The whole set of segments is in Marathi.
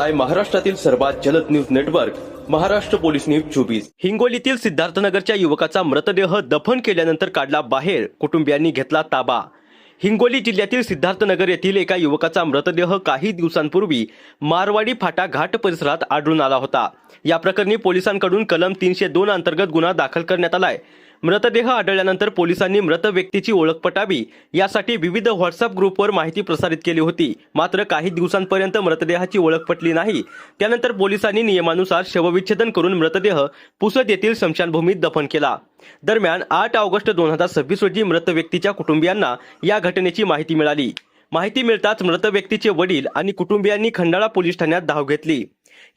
पाहताय महाराष्ट्रातील सर्वात जलद news network Maharashtra police news 24। हिंगोलीतील सिद्धार्थनगरच्या युवकाचा मृतदेह दफन केल्यानंतर काढला बाहेर, कुटुंबियांनी घेतला ताबा। हिंगोली जिल्ह्यातील सिद्धार्थनगर येथील एका युवकाचा मृतदेह काही दिवसांपूर्वी मारवाडी फाटा घाट परिसरात आढळून आला होता। या प्रकरणी पोलिसांकडून कलम 302 अंतर्गत गुन्हा दाखल करण्यात आलाय। मृतदेह आढळल्यानंतर पोलिसांनी मृत व्यक्तीची ओळख पटावी यासाठी विविध व्हॉट्सअप ग्रुपवर माहिती प्रसारित केली होती। मात्र काही दिवसांपर्यंत मृतदेहाची ओळख पटली नाही। त्यानंतर पोलिसांनी नियमानुसार शवविच्छेदन करून मृतदेह पुसद येथील स्मशानभूमीत दफन केला। दरम्यान 8 ऑगस्ट 2026 रोजी मृत व्यक्तीच्या कुटुंबियांना या घटनेची माहिती मिळाली। माहिती मिळताच मृत व्यक्तीचे वडील आणि कुटुंबियांनी खंडाळा पोलीस ठाण्यात धाव घेतली।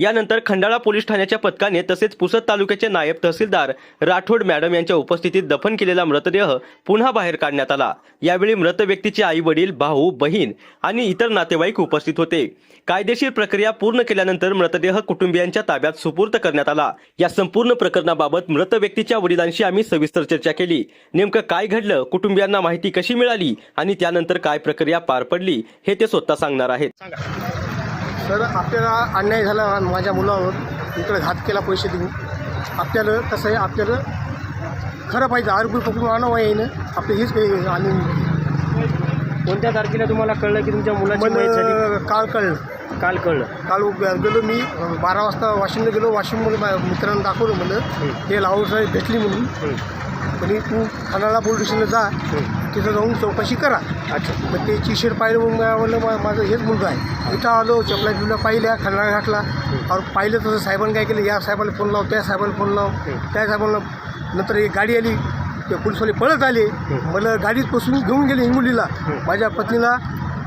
यानंतर खंडाळा पोलीस ठाण्याच्या पथकाने तसेच पुसद तालुक्याचे नायब तहसीलदार राठोड मॅडम यांच्या उपस्थितीत दफन केलेला मृतदेह पुन्हा बाहेर काढण्यात आला। यावेळी मृत व्यक्तीचे आई वडील, भाऊ, बहीण आणि इतर नातेवाईक उपस्थित होते। कायदेशीर प्रक्रिया पूर्ण केल्यानंतर मृतदेह कुटुंबियांच्या ताब्यात सुपूर्द करण्यात आला। या संपूर्ण प्रकरणाबाबत मृत व्यक्तीच्या वडिलांशी आम्ही सविस्तर चर्चा केली। नेमकं काय घडलं, कुटुंबियांना माहिती कशी मिळाली आणि त्यानंतर काय प्रक्रिया पार पडली हे ते स्वतः सांगणार आहेत। सर, आपल्याला अन्याय झाला माझ्या मुलावर, इकडे घात केला पैसे देऊन। आपल्याला कसं आहे, आपल्याला खरं पाहिजे, आरोपी पकडून आणावं येईन आपले हेच काही। आणि कोणत्या तारखेला तुम्हाला कळलं की तुमच्या मुलाची मयत झाली? काल कळलं काल गेलो मी 12 वाजता वाशिमला गेलो। वाशिममध्ये माझ्या मित्रांना दाखवलं, म्हणलं हे लावूसाहेब भेटली म्हणून, पण तू खंडाळा पोलीस स्टेशनला जा, तिथं जाऊन चौकशी करा। अच्छा, मग ते टी शर्ट पाहिलं, मग म्हणलं माझं हेच मुलगा आहे। इथं आलो, चपला बिपला पाहिल्या, खंडाळा घातला और पाहिलं तसं साहेबांनी काय केलं, या साहेबाला फोन लाव, त्या साहेबाला फोन लाव, त्या साहेबांना। नंतर एक गाडी आली, ते पोलीसवाले पळत आले, मला गाडीत बसून घेऊन गेले हिंगोलीला। माझ्या पत्नीला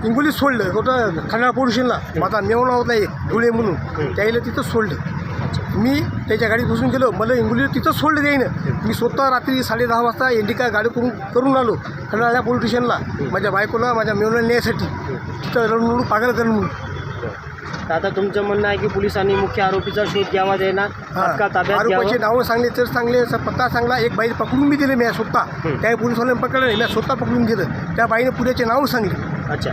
हिंगोलीत सोडलं, कुठं खंडाळा पोलीस स्टेशनला। माझा मेवणा होता एक धुळे म्हणून, त्याला तिथं सोडलं। मी त्याच्या गाडीत बसून गेलो, मला हिंगोलीला तिथंच सोडलं जाईन। मी स्वतः रात्री 10:30 वाजता इंडिका गाडी करून आलो खंडाळा पोलीस स्टेशनला, माझ्या बायकोला माझ्या मेवणा नेण्यासाठी। तिथं रडून पागल करून म्हणून। आता तुमचं म्हणणं आहे की पोलिसांनी मुख्य आरोपीचा शोध घ्यावा, देणार ताब्यात घ्यावं। आरोपीचे नावं सांगले तर चांगले, पत्ता सांगला। एक बाई पकडून मी दिले, मी स्वतः त्या पोलिसवाल्याने पकडलं नाही, मी स्वतः पकडून दिलं। त्या बाईने पुढेचे नाव सांगले। अच्छा,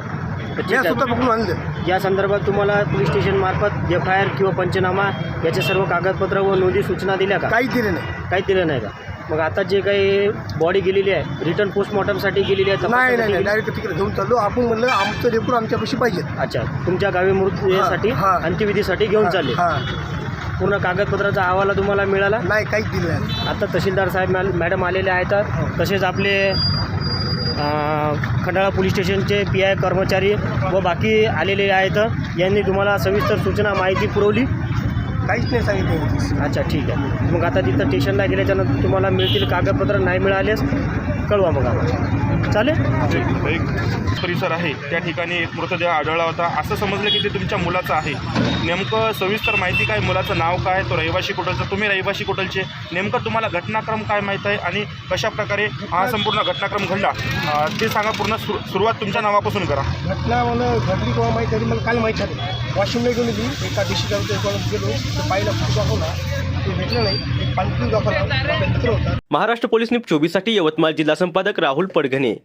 त्या स्वतः पकडून आणलं। या संदर्भात तुम्हाला पोलीस स्टेशन मार्फत FIR किंवा पंचनामा याचे सर्व कागदपत्र व नोंदी सूचना दिल्या का? काहीच दिलं नाही। काहीच दिलं नाही का? मग आता जे काही बॉडी गेलेली आहे रिटर्न पोस्टमॉर्टमसाठी गेलेली आहे? नाही, डायरेक्ट तिकडे घेऊन चाललो आपण। म्हणलं आमचं रेकॉर्ड आमच्यापाशी पाहिजे। अच्छा, तुमच्या गावी मृत्यूसाठी अंत्यविधीसाठी घेऊन चालले। पूर्ण कागदपत्राचा अहवाल तुम्हाला मिळाला नाही? काहीच दिलं नाही। आता तहसीलदार साहेब मॅडम आलेले आहेत, तसेच आपले खंडाळा पोलीस स्टेशनचे PI कर्मचारी व बाकी आलेले आहेत। यांनी तुम्हाला सविस्तर सूचना माहिती पुरवली? काहीच नाही सांगितलं। अच्छा, ठीक आहे। मग आता तिथं स्टेशनला गेल्याच्यानंतर तुम्हाला मिळतील कागदपत्र, नाही मिळालेच कळवा मग आम्हाला, चालेल? एक परिसर आहे, त्या ठिकाणी एक मृतदेह आढळला होता। असं समजलं की ते तुमच्या मुलाचं आहे। नेमकं सविस्तर माहिती काय, मुलाचं नाव काय, तो रहिवासी कुठलचा, तुम्ही रहिवासी कुठलचे, नेमकं तुम्हाला घटनाक्रम काय माहीत आहे आणि कशाप्रकारे हा संपूर्ण घटनाक्रम घडला ते सांगा। पूर्ण सुरुवात तुमच्या नावापासून करा। घटना मला घडली केव्हा माहीत झाली, मला काल माहीत झाली। वाशिमला गेलो मी, एका दिवशी गेलो, तर पाहिला फोटो दाखवला, ते भेटलं नाही। एक पाणकी दाखवला, मित्र होता। महाराष्ट्र पोलीस न्यूज 24 साठी यवतमाळ जिल्हा संपादक राहुल पडघणे।